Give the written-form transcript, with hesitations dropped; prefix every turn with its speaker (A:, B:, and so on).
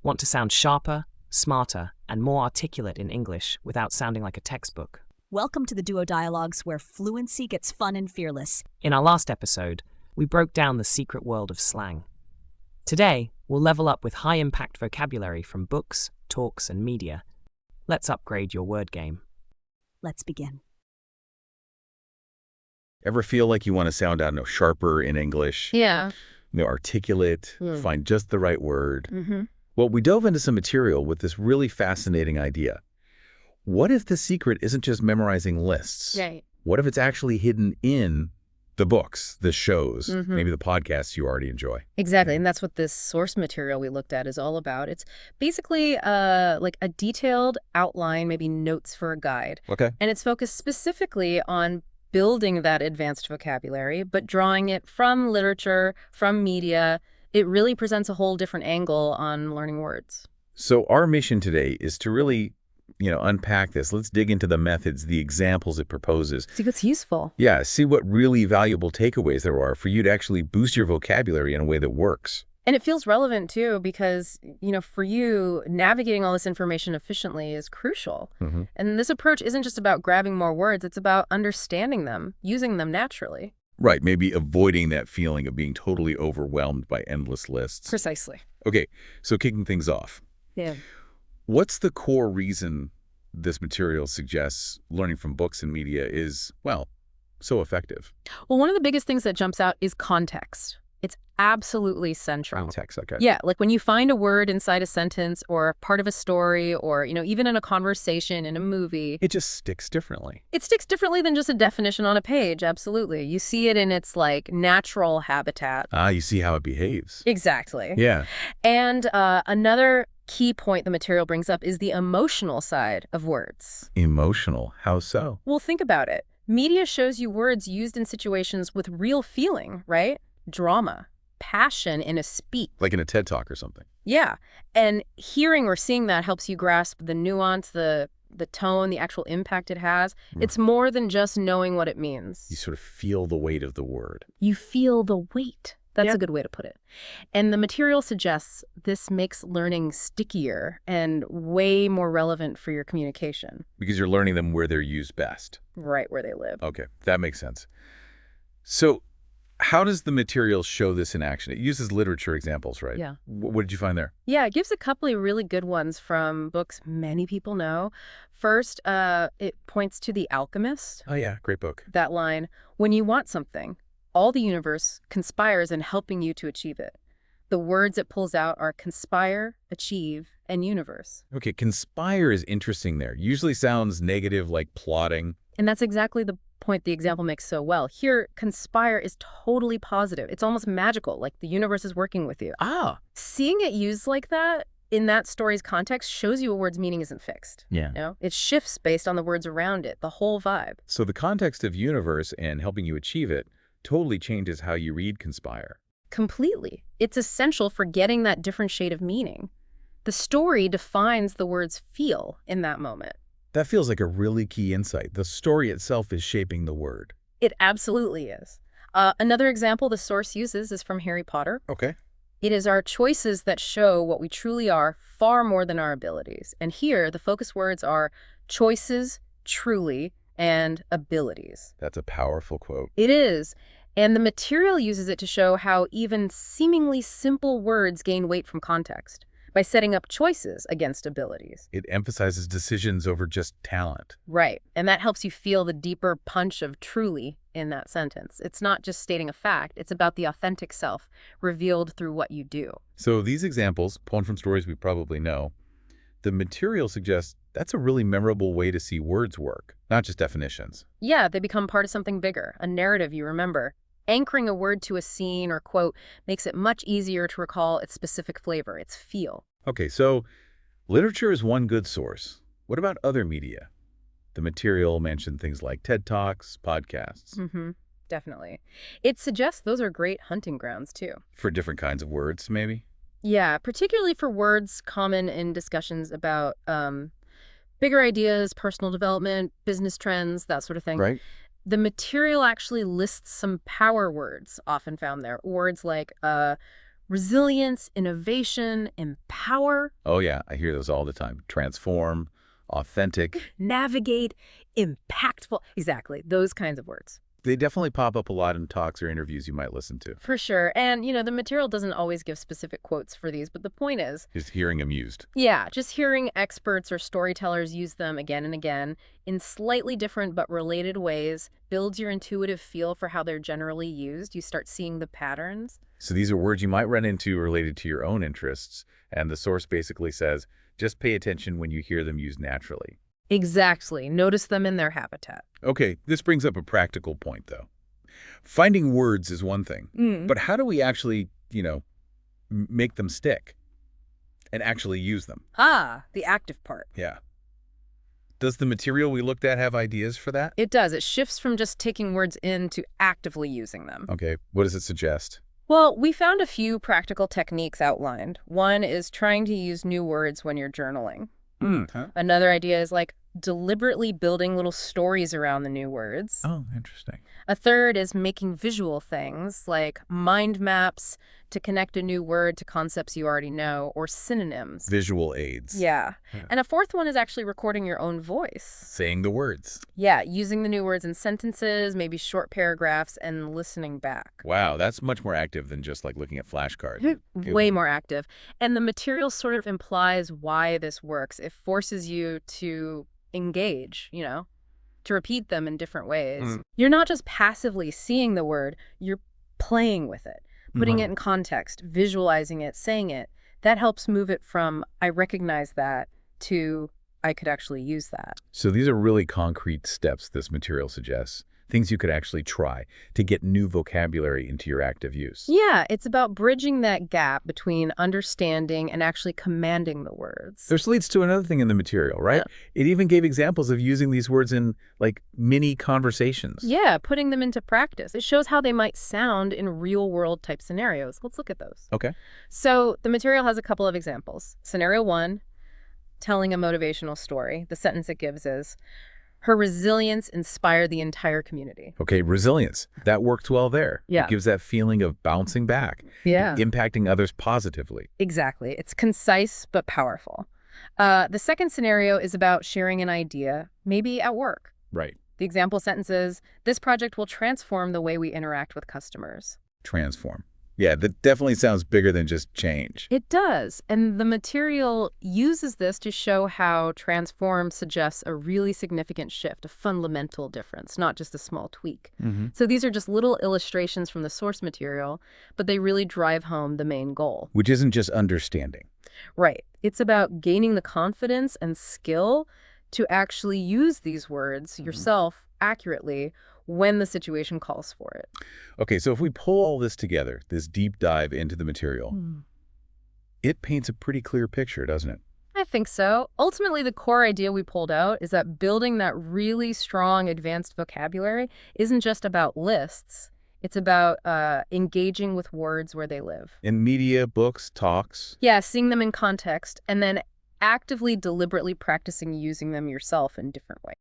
A: Want to sound sharper, smarter, and more articulate in English without sounding like a textbook?
B: Welcome to the Duodialogues, where fluency gets fun and fearless.
A: In our last episode, we broke down the secret world of slang. Today, we'll level up with high-impact vocabulary from books, talks, and media. Let's upgrade your word game.
B: Let's begin.
C: Ever feel like you want to sound, I don't know, sharper in English?
D: Yeah.
C: Articulate, find just the right word. Well, we dove into some material with this really fascinating idea. What if the secret isn't just memorizing lists?
D: Right.
C: What if it's actually hidden in the books, the shows, maybe the podcasts you already enjoy?
D: Exactly, and that's what this source material we looked at is all about. It's basically like a detailed outline, maybe notes for a guide.
C: Okay.
D: And it's focused specifically on building that advanced vocabulary, but drawing it from literature, from media. It really presents a whole different angle on learning words.
C: So our mission today is to really, unpack this. Let's dig into the methods, the examples it proposes.
D: See what's useful.
C: Yeah, see what really valuable takeaways there are for you to actually boost your vocabulary in a way that works.
D: And it feels relevant, too, because, for you, navigating all this information efficiently is crucial. And this approach isn't just about grabbing more words. It's about understanding them, using them naturally.
C: Right, maybe avoiding that feeling of being totally overwhelmed by endless lists.
D: Precisely.
C: Okay, so kicking things off.
D: Yeah.
C: What's the core reason this material suggests learning from books and media is, well, so effective?
D: Well, one of the biggest things that jumps out is context. It's absolutely central.
C: Context, okay.
D: Yeah, like when you find a word inside a sentence or part of a story or, even in a conversation, in a movie.
C: It just sticks differently.
D: It sticks differently than just a definition on a page, absolutely. You see it in its, natural habitat.
C: You see how it behaves.
D: Exactly.
C: Yeah.
D: And another key point the material brings up is the emotional side of words.
C: Emotional? How so?
D: Well, think about it. Media shows you words used in situations with real feeling, right? Drama, passion in a speech.
C: Like in a TED Talk or something.
D: Yeah. And hearing or seeing that helps you grasp the nuance, the tone, the actual impact it has. It's more than just knowing what it means.
C: You sort of feel the weight of the word.
D: You feel the weight. That's a good way to put it. And the material suggests this makes learning stickier and way more relevant for your communication.
C: Because you're learning them where they're used best.
D: Right where they live.
C: Okay, that makes sense. So how does the material show this in action? It uses literature examples, right?
D: Yeah.
C: What did you find there?
D: Yeah, it gives a couple of really good ones from books many people know. First, it points to The Alchemist.
C: Oh, yeah, great book.
D: That line, when you want something, all the universe conspires in helping you to achieve it. The words it pulls out are conspire, achieve, and universe.
C: Okay, conspire is interesting there. Usually sounds negative, like plotting.
D: And that's exactly the point the example makes so well. Here, conspire is totally positive. It's almost magical, like the universe is working with you.
C: Ah.
D: Seeing it used like that in that story's context shows you a word's meaning isn't fixed.
C: Yeah.
D: It shifts based on the words around it, the whole vibe.
C: So the context of universe and helping you achieve it totally changes how you read conspire.
D: Completely. It's essential for getting that different shade of meaning. The story defines the word's feel in that moment.
C: That feels like a really key insight. The story itself is shaping the word.
D: It absolutely is. Another example the source uses is from Harry Potter.
C: Okay.
D: It is our choices that show what we truly are far more than our abilities. And here, the focus words are choices, truly, and abilities.
C: That's a powerful quote.
D: It is. And the material uses it to show how even seemingly simple words gain weight from context by setting up choices against abilities.
C: It emphasizes decisions over just talent.
D: Right. And that helps you feel the deeper punch of truly in that sentence. It's not just stating a fact. It's about the authentic self revealed through what you do.
C: So these examples, pulled from stories we probably know, the material suggests that's a really memorable way to see words work, not just definitions.
D: Yeah, they become part of something bigger, a narrative you remember. Anchoring a word to a scene or quote makes it much easier to recall its specific flavor, its feel.
C: Okay, so literature is one good source. What about other media? The material mentioned things like TED Talks, podcasts.
D: Definitely. It suggests those are great hunting grounds, too.
C: For different kinds of words, maybe?
D: Yeah, particularly for words common in discussions about bigger ideas, personal development, business trends, that sort of thing.
C: Right.
D: The material actually lists some power words often found there. Words like Resilience, innovation, empower,
C: Oh yeah, I hear those all the time. Transform, authentic.
D: navigate, impactful. Exactly, those kinds of words.
C: They definitely pop up a lot in talks or interviews you might listen to.
D: For sure. And, the material doesn't always give specific quotes for these, but the point is,
C: Just hearing them used.
D: yeah, just hearing experts or storytellers use them again and again in slightly different but related ways builds your intuitive feel for how they're generally used. You start seeing the patterns.
C: So these are words you might run into related to your own interests, and the source basically says, just pay attention when you hear them used naturally.
D: Exactly. Notice them in their habitat.
C: Okay, this brings up a practical point, though. Finding words is one thing, but how do we actually, make them stick and actually use them?
D: Ah, the active part.
C: Yeah. Does the material we looked at have ideas for that?
D: It does. It shifts from just taking words in to actively using them.
C: Okay, what does it suggest?
D: Well, we found a few practical techniques outlined. One is trying to use new words when you're journaling. Another idea is deliberately building little stories around the new words.
C: Oh, interesting.
D: A third is making visual things like mind maps to connect a new word to concepts you already know, or synonyms.
C: Visual aids.
D: Yeah. And a fourth one is actually recording your own voice.
C: Saying the words.
D: Yeah, using the new words in sentences, maybe short paragraphs, and listening back.
C: Wow, that's much more active than just looking at flashcards.
D: Way more active. And the material sort of implies why this works. It forces you to engage, to repeat them in different ways. You're not just passively seeing the word, you're playing with it, putting it in context, visualizing it, saying it. That helps move it from, I recognize that, to, I could actually use that.
C: So these are really concrete steps this material suggests. Things you could actually try to get new vocabulary into your active use.
D: Yeah, it's about bridging that gap between understanding and actually commanding the words.
C: This leads to another thing in the material, right?
D: Yeah.
C: It even gave examples of using these words in, mini conversations.
D: Yeah, putting them into practice. It shows how they might sound in real-world type scenarios. Let's look at those.
C: Okay.
D: So the material has a couple of examples. Scenario 1, telling a motivational story. The sentence it gives is, her resilience inspired the entire community.
C: Okay, resilience. That worked well there.
D: Yeah.
C: It gives that feeling of bouncing back.
D: Yeah.
C: Impacting others positively.
D: Exactly. It's concise but powerful. The second scenario is about sharing an idea, maybe at work.
C: Right.
D: The example sentence is, this project will transform the way we interact with customers.
C: Transform. Yeah, that definitely sounds bigger than just change.
D: It does. And the material uses this to show how transform suggests a really significant shift, a fundamental difference, not just a small tweak. So these are just little illustrations from the source material, but they really drive home the main goal.
C: Which isn't just understanding.
D: Right. It's about gaining the confidence and skill to actually use these words yourself accurately when the situation calls for it.
C: Okay, so if we pull all this together, this deep dive into the material, it paints a pretty clear picture, doesn't it?
D: I think so. Ultimately, the core idea we pulled out is that building that really strong advanced vocabulary isn't just about lists. It's about engaging with words where they live.
C: In media, books, talks.
D: Yeah, seeing them in context and then actively, deliberately practicing using them yourself in different ways.